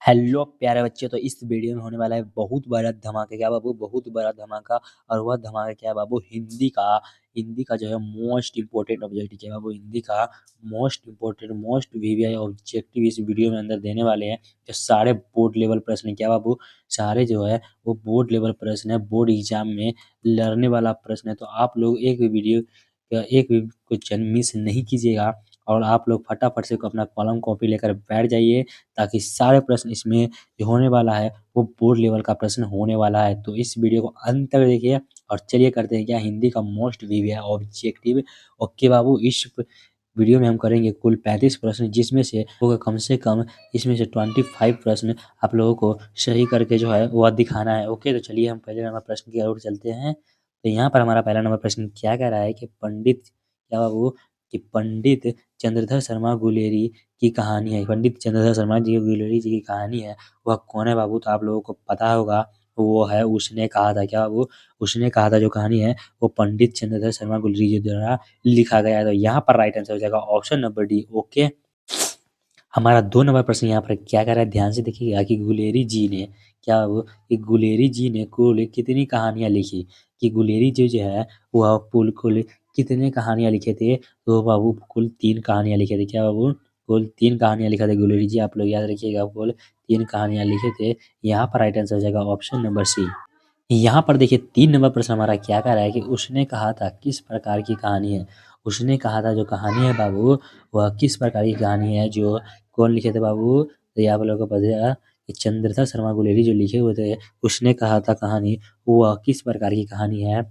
Hello प्यारे बच्चे, तो इस वीडियो में होने वाला है बहुत बड़ा धमाका। क्या बाबू? बहुत बड़ा धमाका। और वह धमाका क्या है बाबू? हिंदी का जो है मोस्ट इम्पोर्टेंट ऑब्जेक्टिव क्या है बाबू? हिंदी का most important most VVI objective इस वीडियो में अंदर देने वाले हैं। जो सारे बोर्ड लेवल प्रश्न हैं क्या बाबू? सारे जो है वो बोर्ड लेवल प्रश्न है, बोर्ड एग्जाम में लड़ने वाला प्रश्न है। तो आप लोग एक भी क्वेश्चन मिस नहीं कीजिएगा और आप लोग फटाफट से अपना कलम कॉपी लेकर बैठ जाइए, ताकि सारे प्रश्न इसमें जो होने वाला है वो बोर्ड लेवल का प्रश्न होने वाला है। तो इस वीडियो को अंत तक देखिए और चलिए करते हैं क्या हिंदी का मोस्ट वीवीआई ऑब्जेक्टिव। ओके बाबू, इस वीडियो में हम करेंगे कुल 35 प्रश्न, जिसमें से होगा कम से कम इसमें से 25 प्रश्न आप लोगों को सही करके जो है वह दिखाना है। ओके, तो चलिए हम पहले नंबर प्रश्न की ओर चलते हैं। तो यहाँ पर हमारा पहला नंबर प्रश्न क्या कह रहा है कि पंडित चंद्रधर शर्मा गुलेरी की कहानी है। पंडित चंद्रधर शर्मा जी गुलेरी जी की कहानी है, वह कौन है बाबू? तो आप लोगों को पता होगा, वो है उसने कहा था। क्या बाबू? उसने कहा था जो कहानी है वो पंडित चंद्रधर शर्मा गुलेरी जी द्वारा लिखा गया है। तो यहाँ पर राइट आंसर हो जाएगा ऑप्शन नंबर डी। ओके, हमारा 2 नंबर प्रश्न यहाँ पर क्या कर रहा है, ध्यान से देखिएगा कि गुलेरी जी ने गुलेरी जी ने कुल कितनी कहानियां लिखी। कि गुलेरी जी जो है वह कुल कितने कहानियां लिखे थे? तो बाबू कुल 3 कहानियां लिखे थे। क्या बाबू? कुल 3 कहानियां लिखा था गुलेरी जी, आप लोग याद रखिएगा, कुल 3 कहानियां लिखे थे। यहाँ पर राइट आंसर हो जाएगा ऑप्शन नंबर सी। यहाँ पर देखिए 3 नंबर प्रश्न हमारा क्या कह रहा है कि उसने कहा था किस प्रकार की कहानी है। उसने कहा था जो कहानी है बाबू, वह किस प्रकार की कहानी है, जो कौन लिखे थे बाबू? तो ये आप लोगों को पता है कि चंद्रता शर्मा गुलेरी जो लिखे हुए थे, उसने कहा था कहानी, वह किस प्रकार की कहानी है?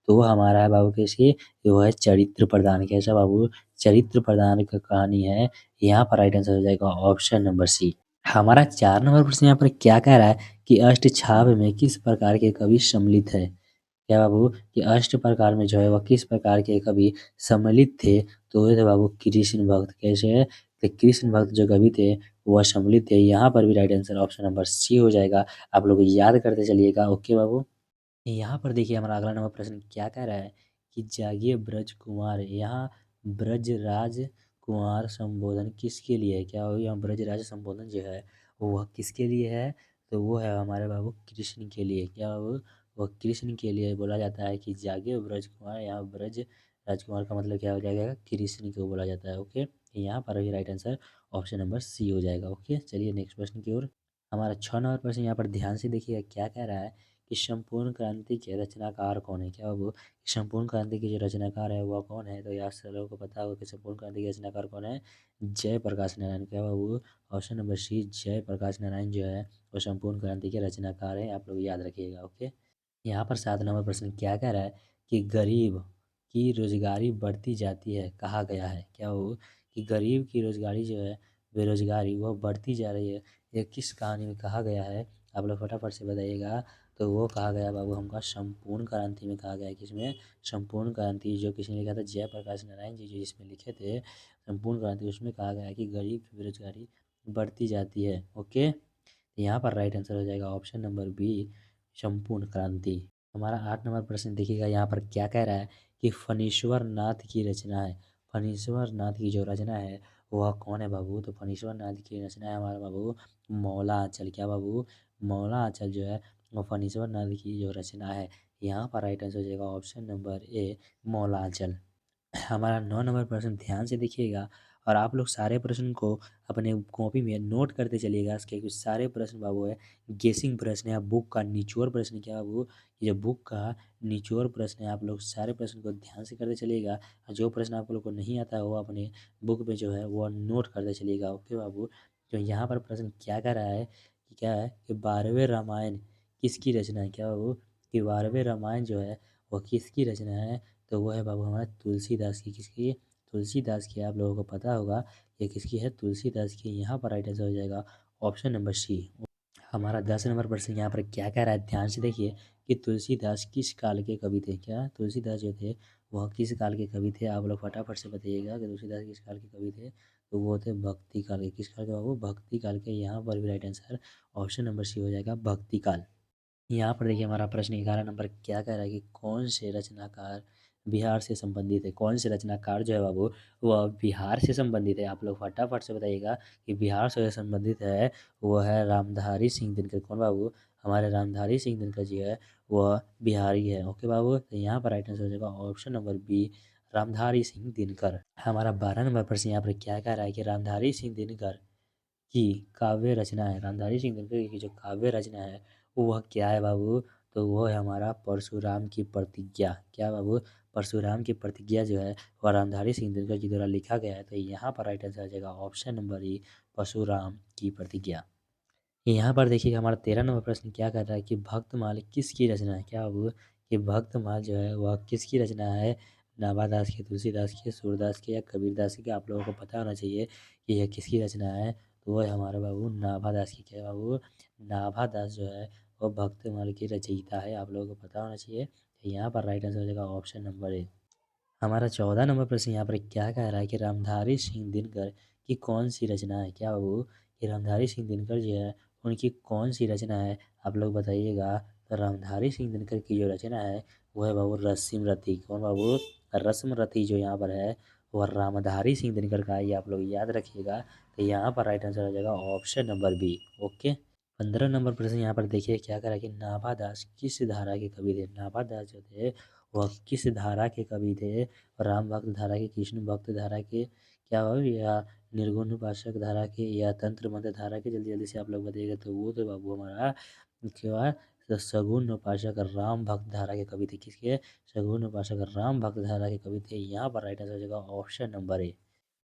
तो वो हमारा है बाबू किसी, वो है चरित्र प्रदान। कैसा बाबू? चरित्र प्रदान की कहानी है। यहाँ पर राइट आंसर हो जाएगा ऑप्शन नंबर सी। हमारा 4 नंबर प्रश्न यहाँ पर क्या कह रहा है कि अष्टछाव में किस प्रकार के कवि सम्मिलित है। क्या बाबू? कि अष्ट प्रकार में जो है वह किस प्रकार के कवि सम्मिलित थे? तो ये थे बाबू कृष्ण भक्त। कैसे है? तो कृष्ण भक्त जो कवि थे वह सम्मिलित थे। यहाँ पर भी right answer option number C हो जाएगा। आप लोग याद करते चलिएगा। ओके बाबू, यहाँ पर देखिए हमारा अगला नंबर प्रश्न क्या कह रहा है कि जागिए ब्रज कुमार। यहाँ ब्रजराज कुमार संबोधन किसके लिए है? क्या हो? यहाँ ब्रजराज संबोधन जो है वह किसके लिए है? तो वो है हमारे बाबू कृष्ण के लिए। क्या बाबू? वह कृष्ण के लिए बोला जाता है कि जागिए ब्रज कुमार। यहाँ ब्रज राजकुमार का मतलब क्या हो जाएगा? कृष्ण को बोला जाता है। ओके, यहाँ पर भी right answer option number C हो जाएगा। ओके, चलिए नेक्स्ट प्रश्न की ओर। हमारा 6 नंबर प्रश्न यहाँ पर ध्यान से देखिएगा क्या कह रहा है कि संपूर्ण क्रांति के रचनाकार कौन है। क्या वो? संपूर्ण क्रांति के जो रचनाकार है वह कौन है? तो यार सब लोगों को पता होगा कि संपूर्ण क्रांति के रचनाकार कौन है? जयप्रकाश नारायण। क्या बाबू? Option number C, Jayprakash Narayan जो है वो संपूर्ण क्रांति के रचनाकार है। आप लोग याद रखिएगा। ओके, यहाँ पर 7 नंबर प्रश्न क्या कह रहा है कि गरीब की रोजगारी बढ़ती जाती है, कहा गया है। क्या वो? कि गरीब की रोजगारी जो है, बेरोजगारी, वह बढ़ती जा रही है, ये किस कहानी में कहा गया है? आप लोग फटाफट से बताइएगा। तो वो कहा गया बाबू हमका संपूर्ण क्रांति में कहा गया है। किसमें? संपूर्ण क्रांति जो किसने लिखा था? जयप्रकाश नारायण जी जो इसमें लिखे थे संपूर्ण क्रांति, उसमें कहा गया है कि गरीब की बेरोजगारी बढ़ती जाती है। ओके, यहाँ पर राइट आंसर हो जाएगा ऑप्शन नंबर बी, संपूर्ण क्रांति। हमारा 8 नंबर प्रश्न देखिएगा यहाँ पर क्या कह रहा है कि फणीश्वर नाथ की रचना है। फणीश्वर नाथ की जो रचना है वह कौन है बाबू? तो फणीश्वर नाथ की रचना है हमारा बाबू मौला आंचल। क्या बाबू? मौला आंचल जो है वो फणीश्वर नाथ की जो रचना है। यहाँ पर राइट आंसर हो जाएगा ऑप्शन नंबर ए, मौला आंचल। हमारा 9 नंबर प्रश्न ध्यान से देखिएगा और आप लोग सारे प्रश्न को अपने कॉपी में नोट करते चलिएगा। इसके कुछ सारे प्रश्न बाबू है गेसिंग प्रश्न है, बुक का निचोड़ प्रश्न। क्या बाबू? ये बुक का निचोड़ प्रश्न है। आप लोग सारे प्रश्न को ध्यान से करते चलिएगा और जो प्रश्न आप लोग को नहीं आता है वो अपने बुक में जो है वो नोट करते चलिएगा। ओके बाबू, तो यहाँ पर प्रश्न क्या कह रहा है कि क्या है कि 12वें रामायण किसकी रचना है। क्या बाबू? कि 12वें रामायण जो है वो किसकी रचना है? तो वो है बाबू हमारा तुलसीदास की। किसकी? तुलसीदास की। आप लोगों को पता होगा ये किसकी है? तुलसीदास की। यहाँ पर राइट आंसर हो जाएगा ऑप्शन नंबर सी। हमारा 10 नंबर प्रश्न यहाँ पर क्या कह रहा है, ध्यान से देखिए कि तुलसीदास किस काल के कवि थे। क्या तुलसीदास जो थे वह किस काल के कवि थे? आप लोग फटाफट से बताइएगा कि तुलसीदास किस काल के कवि थे। तो वो थे भक्ति काल के। किस काल के बाबू? भक्ति काल के। यहाँ पर भी right answer option number C हो जाएगा, भक्ति काल। यहाँ पर देखिए हमारा प्रश्न 11 नंबर क्या कह रहा है कि कौन से रचनाकार बिहार से संबंधित है। कौन से रचनाकार जो है बाबू वह बिहार से संबंधित है? आप लोग फटाफट से बताइएगा कि बिहार से संबंधित है, वो है रामधारी सिंह दिनकर। कौन बाबू? हमारे रामधारी सिंह दिनकर जी है, वह बिहारी है। ओके बाबू, तो यहाँ पर राइट आंसर हो जाएगा option number B, Ramdhari Singh Dinkar. हमारा 12 नंबर प्रश्न यहाँ पर क्या कह रहा है कि रामधारी सिंह दिनकर की काव्य रचना है, रामधारी सिंह दिनकर की जो काव्य रचना है वह क्या है बाबू? तो वो है हमारा परशुराम की प्रतिज्ञा। क्या बाबू? परशुराम की प्रतिज्ञा जो है वह रामधारी सिंह दिनकर जी द्वारा लिखा गया है। तो यहाँ पर राइट आंसर आ जाएगा ऑप्शन नंबर ई, परशुराम की प्रतिज्ञा। यहाँ पर देखिएगा हमारा 13 नंबर प्रश्न क्या कर रहा है कि भक्तमाल किसकी रचना है? क्या बाबू? कि भक्तमाल जो है वह किसकी रचना है? नाभादास की, तुलसीदास की, सूरदास की या कबीरदास की? आप लोगों को पता होना चाहिए कि यह किसकी रचना है। तो वह है हमारे बाबू नाभादास की। क्या बाबू? नाभादास जो है वह भक्तमाल की रचयिता है, आप लोगों को पता होना चाहिए। तो यहाँ पर राइट आंसर हो जाएगा ऑप्शन नंबर ए। हमारा 14 नंबर प्रश्न यहाँ पर क्या कह रहा है कि रामधारी सिंह दिनकर की कौन सी रचना है? क्या बाबू? कि रामधारी सिंह दिनकर जो है उनकी कौन सी रचना है? आप लोग बताइएगा। तो रामधारी सिंह दिनकर की जो रचना है वो है बाबू रस्म रथी। कौन बाबू? रस्म रथी जो यहाँ पर है वह रामधारी सिंह दिनकर का है, ये आप लोग याद रखिएगा। तो यहाँ पर राइट आंसर हो जाएगा option number B. Okay, 15 number प्रश्न यहाँ पर देखिए क्या करा कि नाभादास किस धारा के कवि थे? नाभादास जो थे वह किस धारा के कवि थे? राम भक्त धारा के, कृष्ण भक्त धारा के, क्या हो, या निर्गुण उपासक धारा के, या तंत्र मंत्र धारा के? जल्दी जल्दी से आप लोग बताइएगा। तो वो तो बाबू हमारा क्या, तो सगुन उपासक राम भक्त धारा के कवि थे। किसके? सगुन उपासक राम भक्त धारा के कवि थे। यहाँ पर राइट आंसर हो जाएगा ऑप्शन नंबर ए।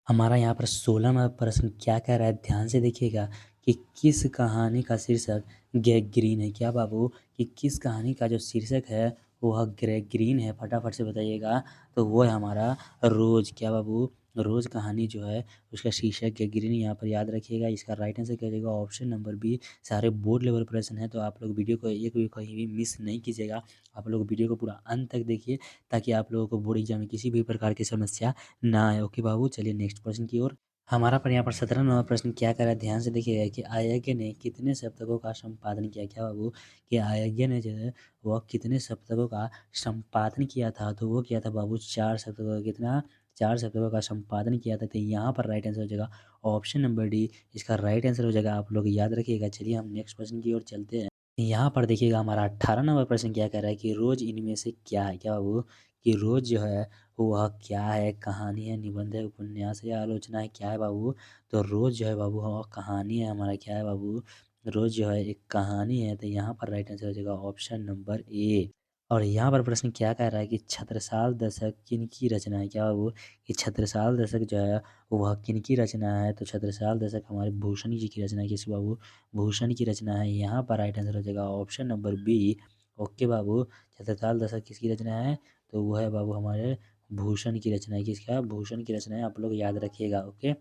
हमारा यहाँ पर 16वां प्रश्न क्या कह रहा है, ध्यान से देखिएगा कि किस कहानी का शीर्षक ग्रेग है? क्या बाबू? कि किस कहानी का जो शीर्षक है वह ग्रेग है? फटाफट से बताइएगा। तो वो है हमारा रोज। क्या बाबू? रोज कहानी जो है उसका शीर्षक ग्रेग, यहाँ पर याद रखिएगा। इसका राइट आंसर क्या जाएगा ऑप्शन नंबर बी। सारे बोर्ड लेवल प्रश्न है, तो आप लोग वीडियो को एक भी कहीं भी मिस नहीं कीजिएगा। आप लोग वीडियो को पूरा अंत तक देखिए ताकि आप लोगों को बोर्ड एग्जाम में किसी भी प्रकार की समस्या ना आए। ओके बाबू, चलिए नेक्स्ट प्रश्न की ओर। हमारा पर यहाँ पर 17 नंबर प्रश्न क्या कर रहा है, ध्यान से देखिएगा कि आयज्ञ ने कितने सप्तकों का संपादन किया? क्या बाबू? कि आयज्ञ ने जो है वह कितने सप्तकों का संपादन किया था? तो वो किया था बाबू 4 सप्तकों का। कितना? 4 सप्तकों का संपादन किया था। तो यहाँ पर राइट आंसर हो जाएगा ऑप्शन नंबर डी, इसका राइट आंसर हो जाएगा। आप लोग याद रखिएगा। चलिए हम नेक्स्ट प्रश्न की ओर चलते हैं। यहाँ पर देखिएगा हमारा 18 नंबर प्रश्न क्या कह रहा है कि रोज इनमें से क्या है? क्या बाबू? कि रोज जो है वह क्या है? कहानी है, निबंध है, उपन्यास है या आलोचना है? क्या है बाबू? तो रोज जो है बाबू वह कहानी है हमारा। क्या है बाबू? रोज जो है एक कहानी है। तो यहाँ पर राइट आंसर हो जाएगा ऑप्शन नंबर ए। और यहाँ पर प्रश्न क्या कह रहा है कि छत्रसाल दशक किनकी रचना है? क्या बाबू? कि छत्रसाल दशक जो है वह किनकी रचना है? तो छत्रसाल दशक हमारे भूषण जी की रचना है। किस बाबू? भूषण की रचना है। यहाँ पर राइट आंसर हो जाएगा ऑप्शन नंबर बी। ओके बाबू, छत्रसाल दशक किसकी रचना है? तो वो है बाबू हमारे भूषण की रचना है। किसका? भूषण की रचना है, आप लोग याद रखिएगा। ओके,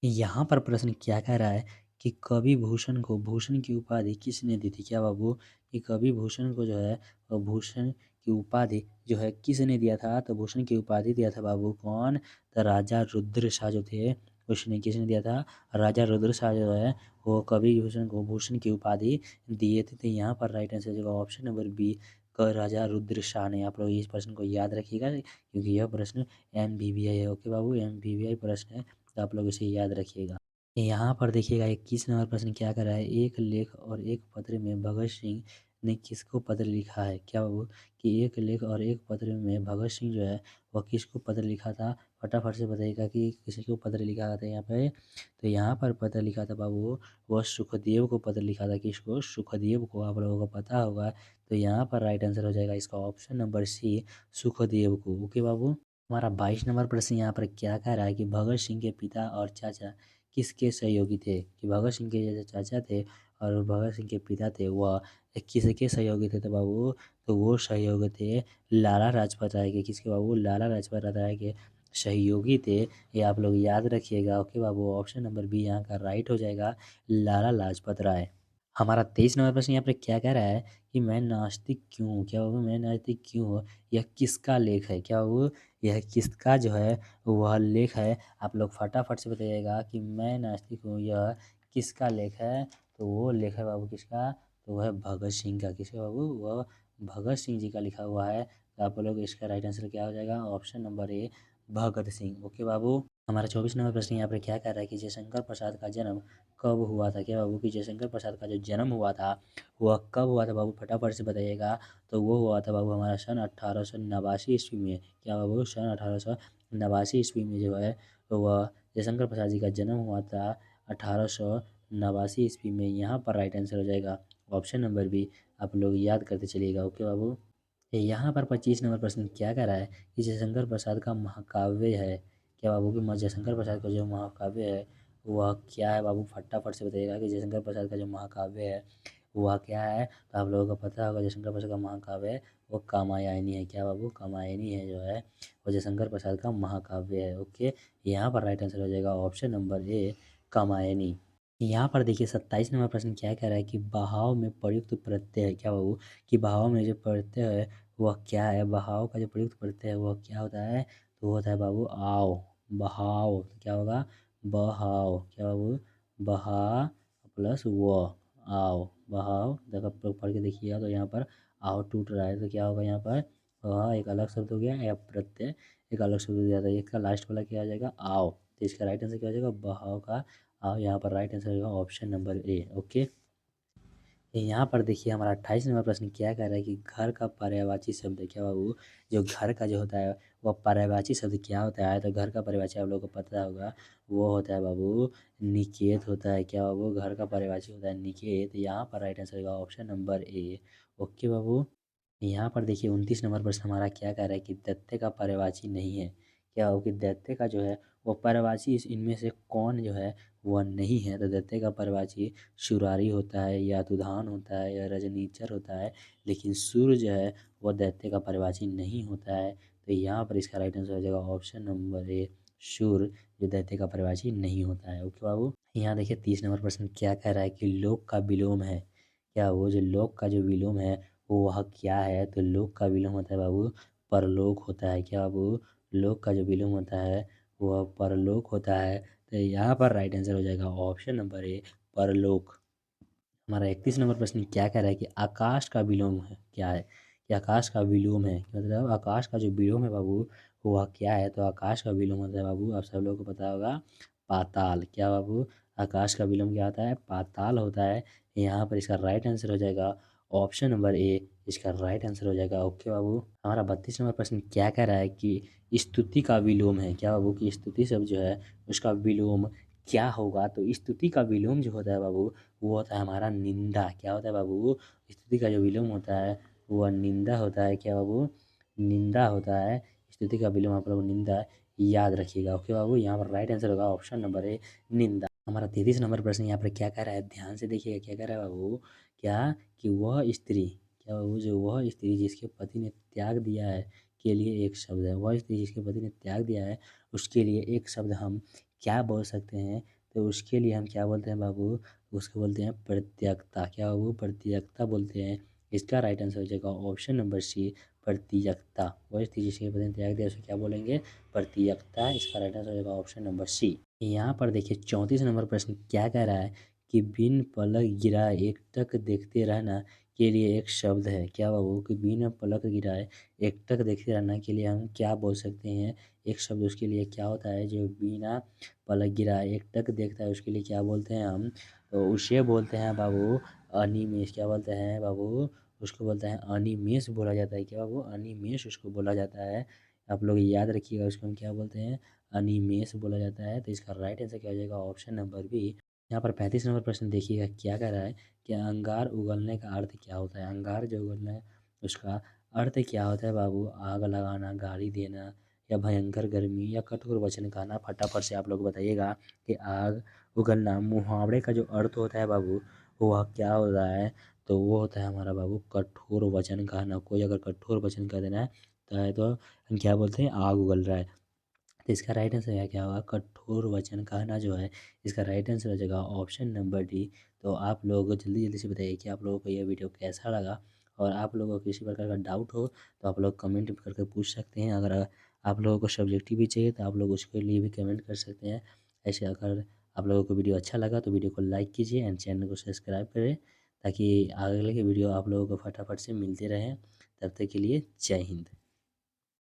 यहाँ पर प्रश्न क्या कह रहा है कि कवि भूषण को भूषण की उपाधि किसने दी थी? क्या बाबू? कि कवि भूषण को जो है वह भूषण की उपाधि जो है किसने दिया था? तो भूषण की उपाधि दिया था बाबू कौन? तो राजा रुद्र शाह जो थे उसने, किसने दिया था? राजा रुद्र शाह जो है वो कवि भूषण को भूषण की उपाधि दिए थे। तो यहाँ पर राइट आंसर होगा ऑप्शन नंबर बी, राजा रुद्र शाह ने। आप लोग इस प्रश्न को याद रखिएगा क्योंकि यह प्रश्न MBBI है। ओके बाबू, MBBI प्रश्न है, तो आप लोग इसे याद रखिएगा। यहाँ पर देखिएगा 21 नंबर प्रश्न क्या कर रहा है, एक लेख और एक पत्र में भगत सिंह ने किसको पत्र लिखा है? क्या बाबू? कि एक लेख और एक पत्र में भगत सिंह जो है वह किसको पत्र लिखा था? फटाफट से बताइएगा कि किसको पत्र लिखा था यहाँ पे। तो यहाँ पर पत्र लिखा था बाबू वह सुखदेव को पत्र लिखा था। किसको? सुखदेव को, आप लोगों को पता होगा। तो यहाँ पर राइट आंसर हो जाएगा इसका ऑप्शन नंबर सी, सुखदेव को। ओके बाबू, हमारा 22 नंबर प्रश्न यहाँ पर क्या कह रहा है कि भगत सिंह के पिता और चाचा किसके सहयोगी थे? कि भगत सिंह के जो चाचा थे और भगत सिंह के पिता थे वह किसके सहयोगी थे? तो बाबू तो वो सहयोगी थे लाला लाजपत राय के। किसके बाबू? लाला लाजपत राय के सहयोगी थे। ये आप लोग याद रखिएगा। ओके बाबू, ऑप्शन नंबर बी यहाँ का राइट हो जाएगा, लाला लाजपत राय। हमारा 23 नंबर प्रश्न यहाँ पे क्या कह रहा है कि मैं नास्तिक क्यों हूँ? क्या बाबू? मैं नास्तिक क्यों हूँ? यह किसका लेख है? क्या बाबू? यह किसका जो है वह लेख है? आप लोग फटाफट से बताइएगा कि मैं नास्तिक हूँ यह किसका लेख है? तो वो लेख है बाबू किसका? तो वह है भगत सिंह का। किसका बाबू? वह भगत सिंह जी का लिखा हुआ है। तो आप लोग इसका राइट आंसर क्या हो जाएगा, option number A Bhagat Singh. Okay बाबू। हमारा 24 नंबर प्रश्न यहाँ पर क्या कह रहा है कि जयशंकर प्रसाद का जन्म कब हुआ था। क्या बाबू कि जयशंकर प्रसाद का जो जन्म हुआ था वह कब हुआ था बाबू, फटाफट से बताइएगा। तो वो हुआ था बाबू हमारा सन 1889 ईस्वी में। क्या बाबू, सन 1889 ईस्वी में जो है वह जयशंकर प्रसाद जी का जन्म हुआ था 1889 ईस्वी में। यहाँ पर राइट आंसर हो जाएगा ऑप्शन नंबर बी। आप लोग याद करते चलिएगा। ओके बाबू। यहाँ पर 25 नंबर प्रश्न क्या कह रहा है कि जयशंकर प्रसाद का महाकाव्य है। क्या बाबू कि जयशंकर प्रसाद का जो महाकाव्य है वह क्या है बाबू, फटाफट से बताइएगा कि जयशंकर प्रसाद का जो महाकाव्य है वह क्या है। तो आप लोगों को पता होगा जयशंकर प्रसाद का महाकाव्य है वो कामायनी है। क्या बाबू, कामायनी है जो है वो जयशंकर प्रसाद का महाकाव्य है। ओके, यहाँ पर राइट आंसर हो जाएगा ऑप्शन नंबर ए कामायनी। यहाँ पर देखिए 27 नंबर प्रश्न क्या कह रहा है कि बहाव में प्रयुक्त प्रत्यय है। क्या बाबू कि बहाव में जो प्रत्यय है वह क्या है, बहाव का जो प्रयुक्त प्रत्यय है वह क्या होता है। तो वो होता है बाबू आओ, बहाव। तो क्या होगा, बहाव। क्या बाबू, बहा प्लस वो, आओ, बहाव। जब आप लोग पढ़ के देखिएगा तो यहाँ पर आओ टूट रहा है तो क्या होगा यहाँ पर, वह एक अलग शब्द हो गया या प्रत्यय एक अलग शब्द हो जाता है। इसका लास्ट वाला क्या हो जाएगा, आओ। तो इसका राइट आंसर क्या हो जाएगा, बहाव का आओ। यहाँ पर राइट आंसर होगा ऑप्शन नंबर ए। ओके, यहाँ पर देखिए हमारा 28 नंबर प्रश्न क्या कह रहा है कि घर का पर्यायवाची शब्द है। क्या बाबू, जो घर का जो होता है वह पर्यायवाची शब्द क्या होता है। तो घर का पर्यायवाची आप लोगों को पता होगा वो होता है बाबू निकेत होता है। क्या बाबू, घर का पर्यायवाची होता है निकेत। यहाँ पर राइट आंसर होगा ऑप्शन नंबर ए। ओके बाबू। यहाँ पर देखिए 29 नंबर प्रश्न हमारा क्या कह रहा है कि दत्ते का पर्यायवाची नहीं है। क्या हो कि दत्ते का जो है वो पर्यायवाची इनमें से कौन जो है वह नहीं है। तो दत्ते का पर्यायवाची शुरारी होता है या तुधान होता है या रजनीचर होता है, लेकिन सूर्य जो है वह दैत्य का पर्यायवाची नहीं होता है। तो यहाँ पर इसका राइट आंसर हो जाएगा ऑप्शन नंबर ए सूर्य, जो दैत्य का पर्यायवाची नहीं होता है। ओके बाबू। यहाँ देखिए 30 नंबर प्रश्न क्या कह रहा है कि लोक का विलोम है। क्या वो जो लोक का जो विलोम है वो वह क्या है। तो लोक का विलोम होता है बाबू परलोक होता है। क्या बाबू, लोक का जो विलोम होता है वह परलोक होता है। तो यहाँ पर राइट आंसर हो जाएगा ऑप्शन नंबर ए परलोक। हमारा 31 नंबर प्रश्न क्या कह रहा है कि आकाश का विलोम है क्या है। कि आकाश का विलोम है मतलब आकाश का जो विलोम है बाबू वह क्या है। तो आकाश का विलोम होता है बाबू, आप सब लोगों को पता होगा, पाताल। क्या बाबू, आकाश का विलोम क्या होता है, पाताल होता है। यहाँ पर इसका राइट आंसर हो जाएगा ऑप्शन नंबर ए, इसका राइट आंसर हो जाएगा। ओके बाबू। हमारा 32 नंबर प्रश्न क्या कह रहा है कि स्तुति का विलोम है। क्या बाबू कि स्तुति शब्द जो है उसका विलोम क्या होगा। तो स्तुति का विलोम जो होता है बाबू वो होता है हमारा निंदा। क्या होता है बाबू, स्तुति का जो विलोम होता है वह निंदा होता है। क्या बाबू, निंदा होता है। स्तुति का विलोम आप लोग निंदा याद रखिएगा। ओके बाबू, यहाँ पर राइट आंसर होगा ऑप्शन नंबर ए निंदा। हमारा 33 नंबर प्रश्न यहाँ पर क्या कह रहा है, ध्यान से देखिएगा क्या कह रहा है बाबू, क्या कि वह स्त्री। क्या बाबू, जो वह स्त्री जिसके पति ने त्याग दिया है के लिए एक शब्द है। वह स्त्री जिसके पति ने त्याग दिया है उसके लिए एक शब्द हम क्या बोल सकते हैं। तो उसके लिए हम क्या बोलते हैं बाबू, उसको बोलते हैं प्रत्यक्षता। क्या बाबू, प्रत्यक्षता बोलते हैं। इसका राइट आंसर हो जाएगा ऑप्शन नंबर सी प्रत्यक्षता। वह स्त्री जिसके पति ने त्याग दिया उसे क्या बोलेंगे, प्रत्यक्षता। इसका राइट आंसर हो जाएगा ऑप्शन नंबर सी। यहाँ पर देखिए 34 नंबर प्रश्न क्या कह रहा है कि बिन पलक गिराए एकटक देखते रहना के लिए एक शब्द है। क्या बाबू कि बिना पलक गिराए एकटक देखते रहना के लिए हम क्या बोल सकते हैं। एक शब्द उसके लिए क्या होता है, जो बिना पलक गिराए एकटक देखता है उसके लिए क्या बोलते हैं हम। तो उसे बोलते हैं बाबू अनिमेष। क्या बोलते हैं बाबू, उसको बोलते हैं अनिमेष बोला जाता है। क्या बाबू, अनिमेष उसको बोला जाता है। आप लोग याद रखिएगा उसको हम क्या बोलते हैं, अनिमेष बोला जाता है। तो इसका राइट आंसर क्या हो जाएगा ऑप्शन नंबर बी। यहाँ पर 35 नंबर प्रश्न देखिएगा क्या कह रहा है कि अंगार उगलने का अर्थ क्या होता है। अंगार जो उगलना है उसका अर्थ क्या होता है बाबू, आग लगाना, गाली देना या भयंकर गर्मी या कठोर वचन कहना। फटाफट से आप लोग बताइएगा कि आग उगलना मुहावरे का जो अर्थ होता है बाबू वह क्या होता है। तो वो होता है हमारा बाबू कठोर वचन कहना। कोई अगर कठोर वचन कह देना है तो हम क्या बोलते हैं, आग उगल रहा है। तो इसका राइट आंसर क्या होगा, कठोर वचन कहना जो है इसका राइट आंसर हो जाएगा ऑप्शन नंबर डी। तो आप लोग जल्दी जल्दी से बताइए कि आप लोगों को यह वीडियो कैसा लगा। और आप लोगों को किसी प्रकार का डाउट हो तो आप लोग कमेंट करके पूछ सकते हैं। अगर आप लोगों को सब्जेक्टिव भी चाहिए तो आप लोग उसके लिए भी कमेंट कर सकते हैं। ऐसे अगर आप लोगों को वीडियो अच्छा लगा तो वीडियो को लाइक कीजिए एंड चैनल को सब्सक्राइब करें, ताकि अगले के वीडियो आप लोगों को फटाफट से मिलते रहें। तब तक के लिए जय हिंद।